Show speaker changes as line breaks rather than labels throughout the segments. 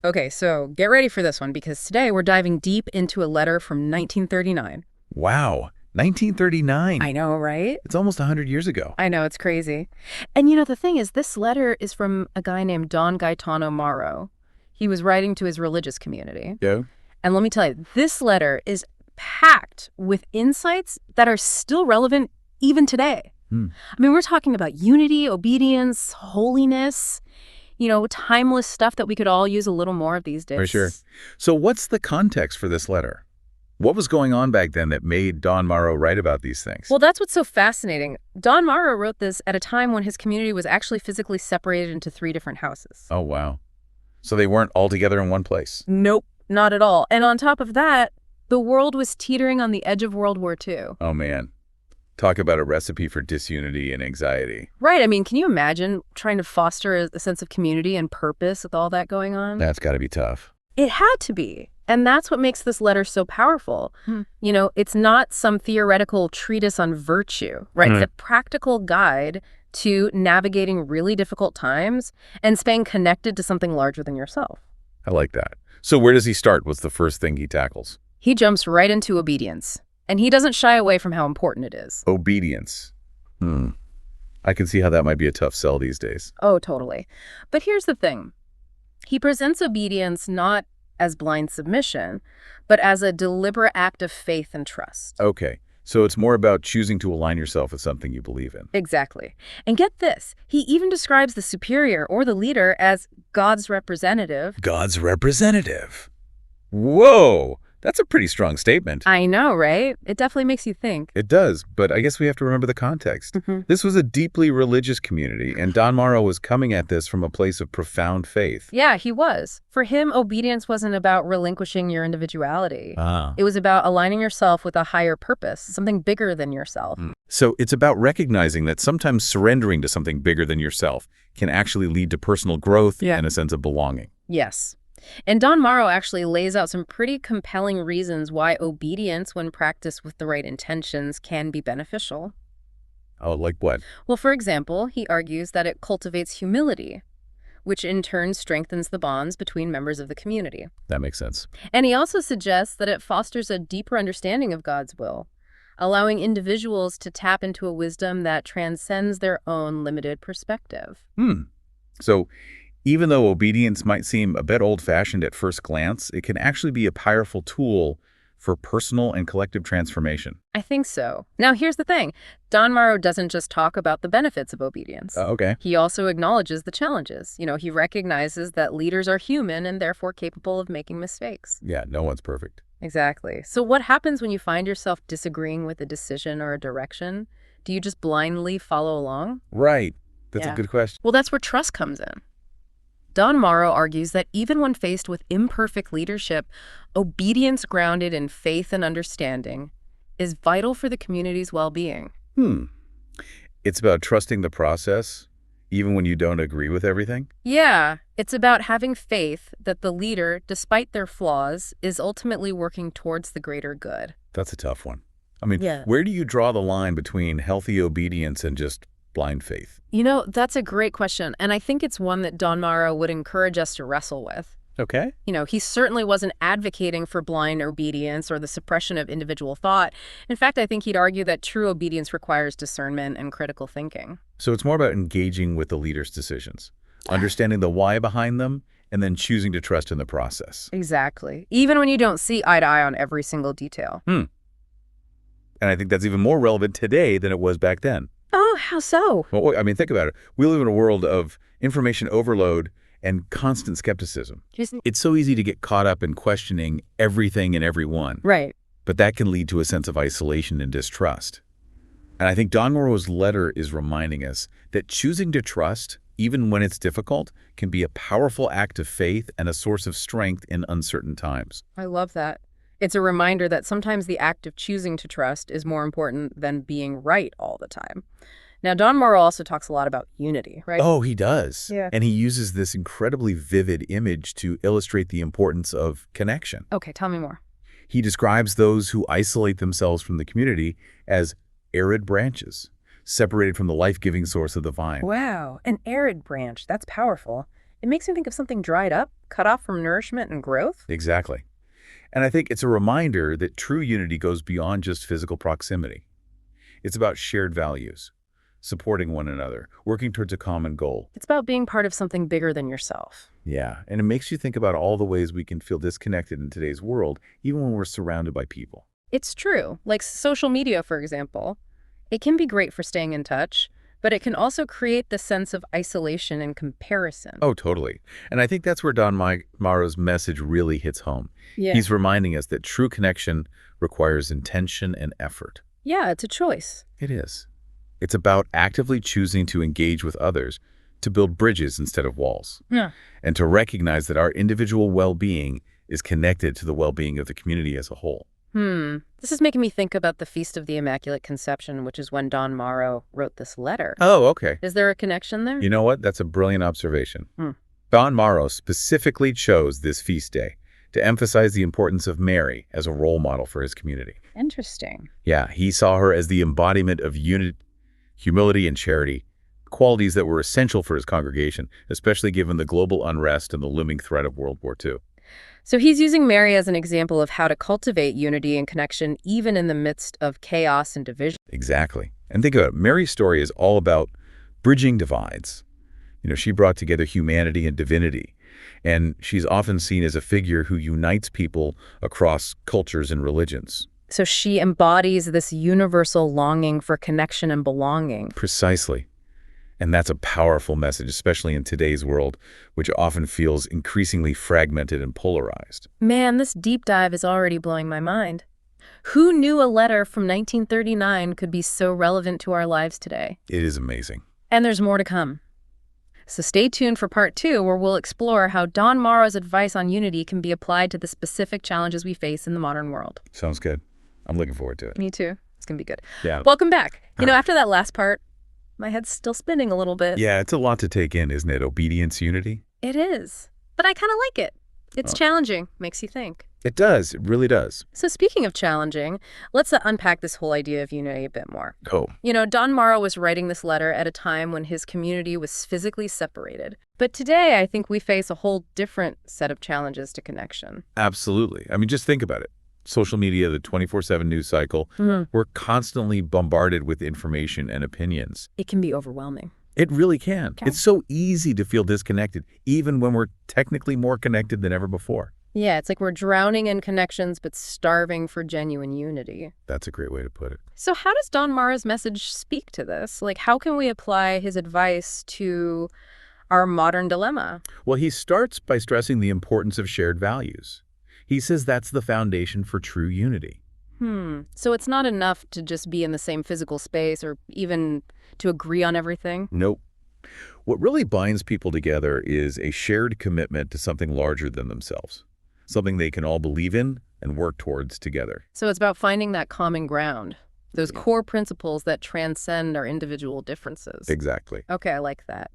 Okay, so get ready for this one because today we're diving deep into a letter from 1939.
Wow, 1939.
I know, right?
It's almost 100 years ago.
I know, it's crazy. And the thing is, this letter is from a guy named Don Gaetano Morrow. He was writing to his religious community.
Yeah?
And let me tell you, this letter is packed with insights that are still relevant even today. I mean, we're talking about unity, obedience, holiness, timeless stuff that we could all use a little more of these days.
For sure. So what's the context for this letter? What was going on back then that made Don Morrow write about these things?
Well, that's what's so fascinating. Don Morrow wrote this at a time when his community was actually physically separated into 3 different houses.
Oh, wow. So they weren't all together in one place?
Nope, not at all. And on top of that, the world was teetering on the edge of World War II.
Oh, man. Talk about a recipe for disunity and anxiety.
Right. I mean, can you imagine trying to foster a sense of community and purpose with all that going on?
That's got to be tough.
It had to be. And that's what makes this letter so powerful. It's not some theoretical treatise on virtue, right? It's a practical guide to navigating really difficult times and staying connected to something larger than yourself.
I like that. So where does he start? What's the first thing he tackles?
He jumps right into obedience. And he doesn't shy away from how important it is.
Obedience. I can see how that might be a tough sell these days.
Oh, totally. But here's the thing. He presents obedience not as blind submission, but as a deliberate act of faith and trust.
Okay. So it's more about choosing to align yourself with something you believe in.
Exactly. And get this, he even describes the superior or the leader as God's representative.
God's representative. Whoa! That's a pretty strong statement.
I know, right? It definitely makes you think.
It does, but I guess we have to remember the context. This was a deeply religious community, and Don Morrow was coming at this from a place of profound faith.
Yeah, he was. For him, obedience wasn't about relinquishing your individuality. It was about aligning yourself with a higher purpose, something bigger than yourself.
So it's about recognizing that sometimes surrendering to something bigger than yourself can actually lead to personal growth and a sense of belonging.
Yes. And Don Morrow actually lays out some pretty compelling reasons why obedience, when practiced with the right intentions, can be beneficial.
Oh, like what?
Well, for example, he argues that it cultivates humility, which in turn strengthens the bonds between members of the community.
That makes sense.
And he also suggests that it fosters a deeper understanding of God's will, allowing individuals to tap into a wisdom that transcends their own limited perspective.
So even though obedience might seem a bit old-fashioned at first glance, it can actually be a powerful tool for personal and collective transformation.
I think so. Now, here's the thing. Don Morrow doesn't just talk about the benefits of obedience.
Okay.
He also acknowledges the challenges. He recognizes that leaders are human and therefore capable of making mistakes.
Yeah, no one's perfect.
Exactly. So what happens when you find yourself disagreeing with a decision or a direction? Do you just blindly follow along?
Right. That's a good question.
Well, that's where trust comes in. Don Morrow argues that even when faced with imperfect leadership, obedience grounded in faith and understanding is vital for the community's well-being.
It's about trusting the process, even when you don't agree with everything?
Yeah, it's about having faith that the leader, despite their flaws, is ultimately working towards the greater good.
That's a tough one. I mean, where do you draw the line between healthy obedience and just blind faith?
That's a great question, and I think it's one that Don Morrow would encourage us to wrestle with.
Okay.
He certainly wasn't advocating for blind obedience or the suppression of individual thought. In fact, I think he'd argue that true obedience requires discernment and critical thinking.
So it's more about engaging with the leader's decisions, understanding the why behind them, and then choosing to trust in the process.
Exactly. Even when you don't see eye to eye on every single detail.
And I think that's even more relevant today than it was back then.
Oh, how so?
Well, I mean, think about it. We live in a world of information overload and constant skepticism. It's so easy to get caught up in questioning everything and everyone.
Right.
But that can lead to a sense of isolation and distrust. And I think Don Morrow's letter is reminding us that choosing to trust, even when it's difficult, can be a powerful act of faith and a source of strength in uncertain times.
I love that. It's a reminder that sometimes the act of choosing to trust is more important than being right all the time. Now, Don Morrow also talks a lot about unity, right?
Oh, he does.
Yeah.
And he uses this incredibly vivid image to illustrate the importance of connection.
Okay, tell me more.
He describes those who isolate themselves from the community as arid branches, separated from the life-giving source of the vine.
Wow, an arid branch. That's powerful. It makes me think of something dried up, cut off from nourishment and growth.
Exactly. And I think it's a reminder that true unity goes beyond just physical proximity. It's about shared values, supporting one another, working towards a common goal.
It's about being part of something bigger than yourself.
Yeah, and it makes you think about all the ways we can feel disconnected in today's world, even when we're surrounded by people.
It's true. Like social media, for example. It can be great for staying in touch, but it can also create the sense of isolation and comparison.
Oh, totally. And I think that's where Morrow's message really hits home.
Yeah.
He's reminding us that true connection requires intention and effort.
Yeah, it's a choice.
It is. It's about actively choosing to engage with others, to build bridges instead of walls,
Yeah.
and to recognize that our individual well-being is connected to the well-being of the community as a whole.
This is making me think about the Feast of the Immaculate Conception, which is when Don Morrow wrote this letter.
Oh, okay.
Is there a connection there?
You know what? That's a brilliant observation. Don Morrow specifically chose this feast day to emphasize the importance of Mary as a role model for his community.
Interesting.
Yeah, he saw her as the embodiment of unity, humility, and charity, qualities that were essential for his congregation, especially given the global unrest and the looming threat of World War II.
So he's using Mary as an example of how to cultivate unity and connection even in the midst of chaos and division.
Exactly. And think about it, Mary's story is all about bridging divides. She brought together humanity and divinity, and she's often seen as a figure who unites people across cultures and religions.
So she embodies this universal longing for connection and belonging.
Precisely. And that's a powerful message, especially in today's world, which often feels increasingly fragmented and polarized.
Man, this deep dive is already blowing my mind. Who knew a letter from 1939 could be so relevant to our lives today?
It is amazing.
And there's more to come. So stay tuned for part 2, where we'll explore how Don Morrow's advice on unity can be applied to the specific challenges we face in the modern world.
Sounds good. I'm looking forward to it.
Me too. It's going to be good.
Yeah.
Welcome back. After that last part, my head's still spinning a little bit.
Yeah, it's a lot to take in, isn't it? Obedience, unity.
It is. But I kind of like it. It's challenging. Makes you think.
It does. It really does.
So speaking of challenging, let's unpack this whole idea of unity a bit more.
Oh.
Don Morrow was writing this letter at a time when his community was physically separated. But today, I think we face a whole different set of challenges to connection.
Absolutely. I mean, just think about it. Social media, the 24/7 news cycle, we're constantly bombarded with information and opinions.
It can be overwhelming.
It really can. It's so easy to feel disconnected, even when we're technically more connected than ever before.
Yeah, it's like we're drowning in connections but starving for genuine unity.
That's a great way to put it.
So how does Don Morrow's message speak to this? Like, how can we apply his advice to our modern dilemma?
Well, he starts by stressing the importance of shared values. He says that's the foundation for true unity.
So it's not enough to just be in the same physical space or even to agree on everything?
Nope. What really binds people together is a shared commitment to something larger than themselves, something they can all believe in and work towards together.
So it's about finding that common ground, those core principles that transcend our individual differences.
Exactly.
Okay, I like that.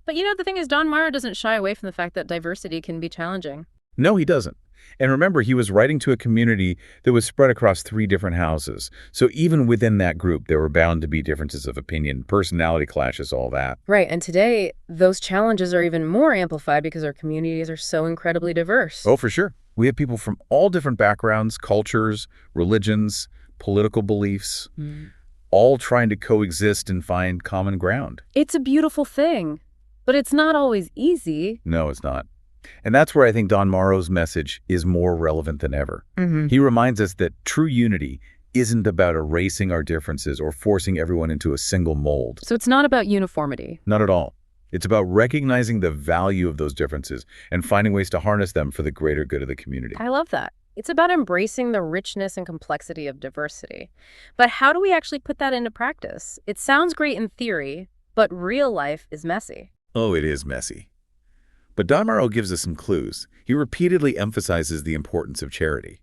But the thing is, Don Morrow doesn't shy away from the fact that diversity can be challenging.
No, he doesn't. And remember, he was writing to a community that was spread across 3 different houses. So even within that group, there were bound to be differences of opinion, personality clashes, all that.
Right. And today, those challenges are even more amplified because our communities are so incredibly diverse.
Oh, for sure. We have people from all different backgrounds, cultures, religions, political beliefs, all trying to coexist and find common ground.
It's a beautiful thing, but it's not always easy.
No, it's not. And that's where I think Don Morrow's message is more relevant than ever. He reminds us that true unity isn't about erasing our differences or forcing everyone into a single mold.
So it's not about uniformity.
Not at all. It's about recognizing the value of those differences and finding ways to harness them for the greater good of the community.
I love that. It's about embracing the richness and complexity of diversity. But how do we actually put that into practice? It sounds great in theory, but real life is messy.
Oh, it is messy. But Don Morrow gives us some clues. He repeatedly emphasizes the importance of charity.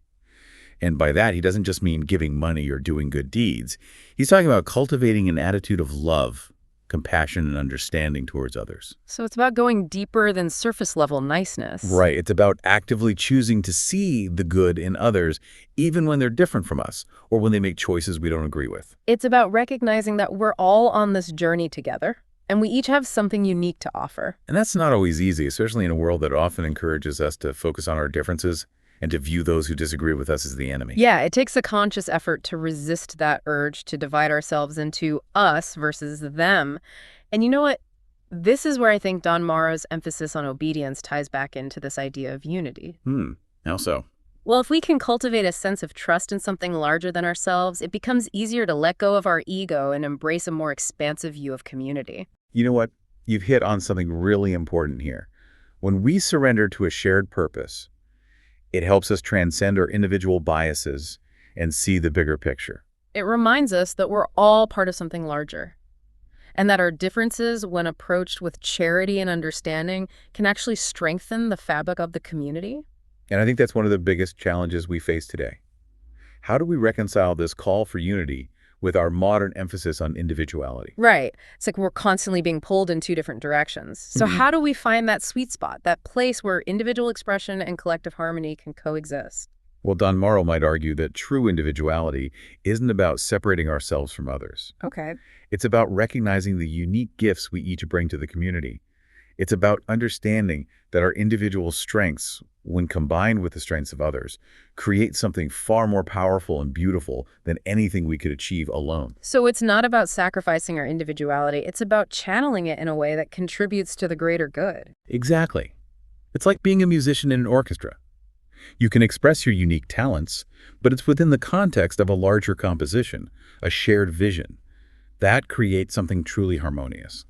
And by that, he doesn't just mean giving money or doing good deeds. He's talking about cultivating an attitude of love, compassion, and understanding towards others.
So it's about going deeper than surface-level niceness.
Right. It's about actively choosing to see the good in others, even when they're different from us or when they make choices we don't agree with.
It's about recognizing that we're all on this journey together. And we each have something unique to offer.
And that's not always easy, especially in a world that often encourages us to focus on our differences and to view those who disagree with us as the enemy.
Yeah, it takes a conscious effort to resist that urge to divide ourselves into us versus them. And you know what? This is where I think Don Morrow's emphasis on obedience ties back into this idea of unity.
How so?
Well, if we can cultivate a sense of trust in something larger than ourselves, it becomes easier to let go of our ego and embrace a more expansive view of community.
You know what? You've hit on something really important here. When we surrender to a shared purpose, it helps us transcend our individual biases and see the bigger picture.
It reminds us that we're all part of something larger, and that our differences, when approached with charity and understanding, can actually strengthen the fabric of the community.
And I think that's one of the biggest challenges we face today. How do we reconcile this call for unity with our modern emphasis on individuality?
Right. It's like we're constantly being pulled in two different directions. So how do we find that sweet spot, that place where individual expression and collective harmony can coexist?
Well, Don Morrow might argue that true individuality isn't about separating ourselves from others.
Okay.
It's about recognizing the unique gifts we each bring to the community. It's about understanding that our individual strengths, when combined with the strengths of others, create something far more powerful and beautiful than anything we could achieve alone.
So it's not about sacrificing our individuality. It's about channeling it in a way that contributes to the greater good.
Exactly. It's like being a musician in an orchestra. You can express your unique talents, but it's within the context of a larger composition, a shared vision. That creates something truly harmonious.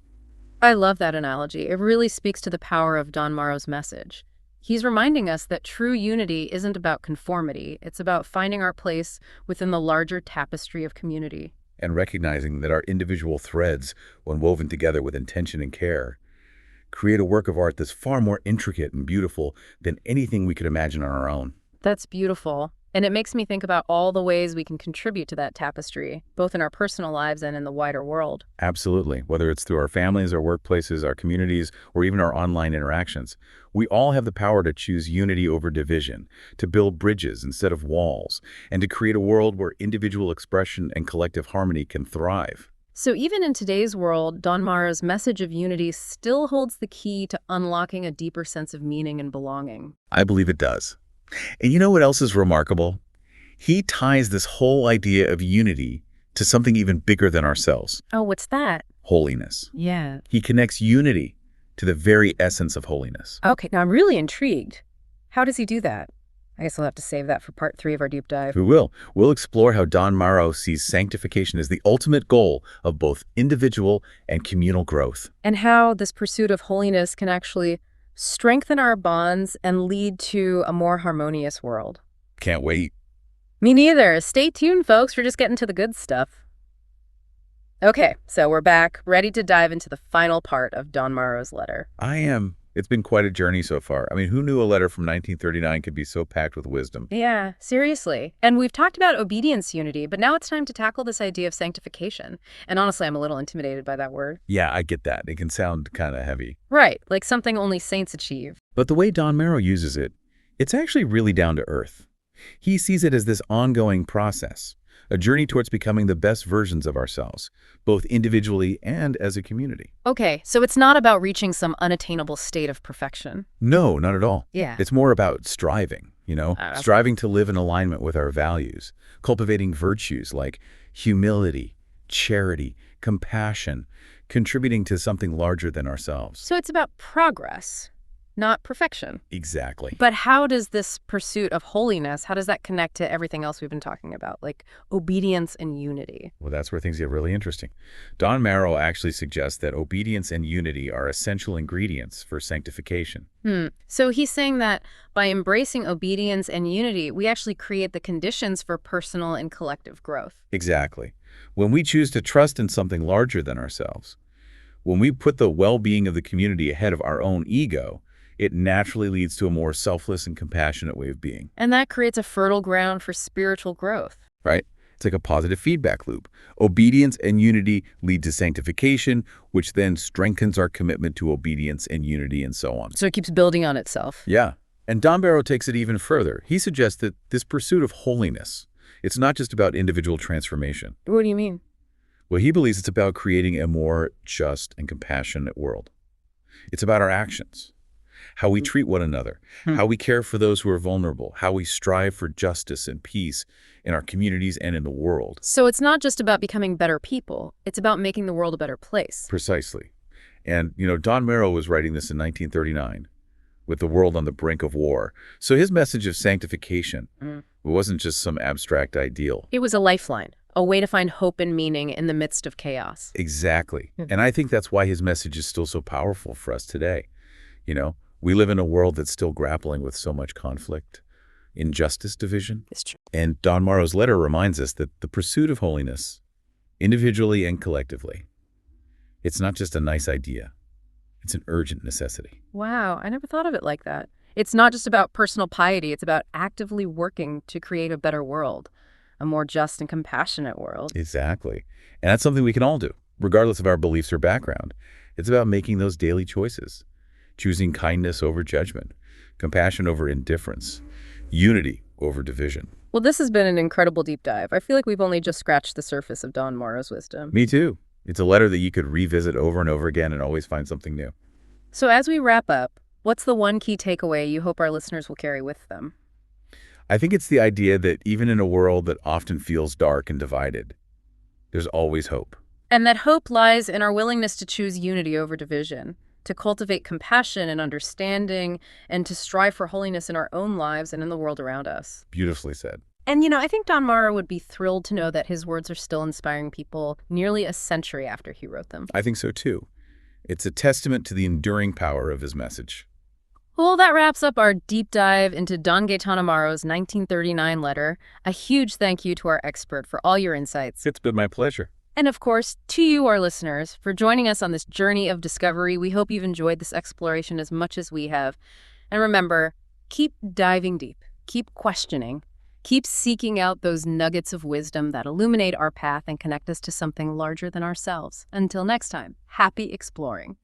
I love that analogy. It really speaks to the power of Don Morrow's message. He's reminding us that true unity isn't about conformity. It's about finding our place within the larger tapestry of community.
And recognizing that our individual threads, when woven together with intention and care, create a work of art that's far more intricate and beautiful than anything we could imagine on our own.
That's beautiful. And it makes me think about all the ways we can contribute to that tapestry, both in our personal lives and in the wider world.
Absolutely. Whether it's through our families, our workplaces, our communities, or even our online interactions, we all have the power to choose unity over division, to build bridges instead of walls, and to create a world where individual expression and collective harmony can thrive.
So even in today's world, Don Morrow's message of unity still holds the key to unlocking a deeper sense of meaning and belonging.
I believe it does. And you know what else is remarkable? He ties this whole idea of unity to something even bigger than ourselves.
Oh, what's that?
Holiness.
Yeah.
He connects unity to the very essence of holiness.
Okay, now I'm really intrigued. How does he do that? I guess I'll have to save that for part 3 of our deep dive.
We will. We'll explore how Don Morrow sees sanctification as the ultimate goal of both individual and communal growth.
And how this pursuit of holiness can actually strengthen our bonds and lead to a more harmonious world.
Can't wait.
Me neither. Stay tuned, folks. We're just getting to the good stuff. Okay, so we're back, ready to dive into the final part of Don Morrow's letter.
I am. It's been quite a journey so far. I mean, who knew a letter from 1939 could be so packed with wisdom?
Yeah, seriously. And we've talked about obedience unity, but now it's time to tackle this idea of sanctification. And honestly, I'm a little intimidated by that word.
Yeah, I get that. It can sound kind of heavy.
Right, like something only saints achieve.
But the way Don Morrow uses it, it's actually really down to earth. He sees it as this ongoing process, a journey towards becoming the best versions of ourselves, both individually and as a community.
Okay, so it's not about reaching some unattainable state of perfection.
No, not at all.
Yeah.
It's more about striving, striving to live in alignment with our values, cultivating virtues like humility, charity, compassion, contributing to something larger than ourselves.
So it's about progress, not perfection.
Exactly.
But how does this pursuit of holiness, how does that connect to everything else we've been talking about, like obedience and unity?
Well, that's where things get really interesting. Don Morrow actually suggests that obedience and unity are essential ingredients for sanctification.
So he's saying that by embracing obedience and unity, we actually create the conditions for personal and collective growth.
Exactly. When we choose to trust in something larger than ourselves, when we put the well-being of the community ahead of our own ego, it naturally leads to a more selfless and compassionate way of being.
And that creates a fertile ground for spiritual growth.
Right? It's like a positive feedback loop. Obedience and unity lead to sanctification, which then strengthens our commitment to obedience and unity and so on.
So it keeps building on itself.
Yeah. And Don Morrow takes it even further. He suggests that this pursuit of holiness, it's not just about individual transformation.
What do you mean?
Well, he believes it's about creating a more just and compassionate world. It's about our actions, how we treat one another, how we care for those who are vulnerable, how we strive for justice and peace in our communities and in the world.
So it's not just about becoming better people. It's about making the world a better place.
Precisely. And, Don Merrill was writing this in 1939 with the world on the brink of war. So his message of sanctification wasn't just some abstract ideal.
It was a lifeline, a way to find hope and meaning in the midst of chaos.
Exactly. And I think that's why his message is still so powerful for us today. We live in a world that's still grappling with so much conflict, injustice, division.
It's true.
And Don Morrow's letter reminds us that the pursuit of holiness, individually and collectively, it's not just a nice idea. It's an urgent necessity.
Wow, I never thought of it like that. It's not just about personal piety. It's about actively working to create a better world, a more just and compassionate world.
Exactly. And that's something we can all do, regardless of our beliefs or background. It's about making those daily choices, choosing kindness over judgment, compassion over indifference, unity over division.
Well, this has been an incredible deep dive. I feel like we've only just scratched the surface of Don Morrow's wisdom.
Me too. It's a letter that you could revisit over and over again and always find something new.
So as we wrap up, what's the one key takeaway you hope our listeners will carry with them?
I think it's the idea that even in a world that often feels dark and divided, there's always hope.
And that hope lies in our willingness to choose unity over division, to cultivate compassion and understanding, and to strive for holiness in our own lives and in the world around us.
Beautifully said.
And, I think Don Morrow would be thrilled to know that his words are still inspiring people nearly a century after he wrote them.
I think so, too. It's a testament to the enduring power of his message.
Well, that wraps up our deep dive into Don Gaetano Morrow's 1939 letter. A huge thank you to our expert for all your insights.
It's been my pleasure.
And of course, to you, our listeners, for joining us on this journey of discovery. We hope you've enjoyed this exploration as much as we have. And remember, keep diving deep, keep questioning, keep seeking out those nuggets of wisdom that illuminate our path and connect us to something larger than ourselves. Until next time, happy exploring.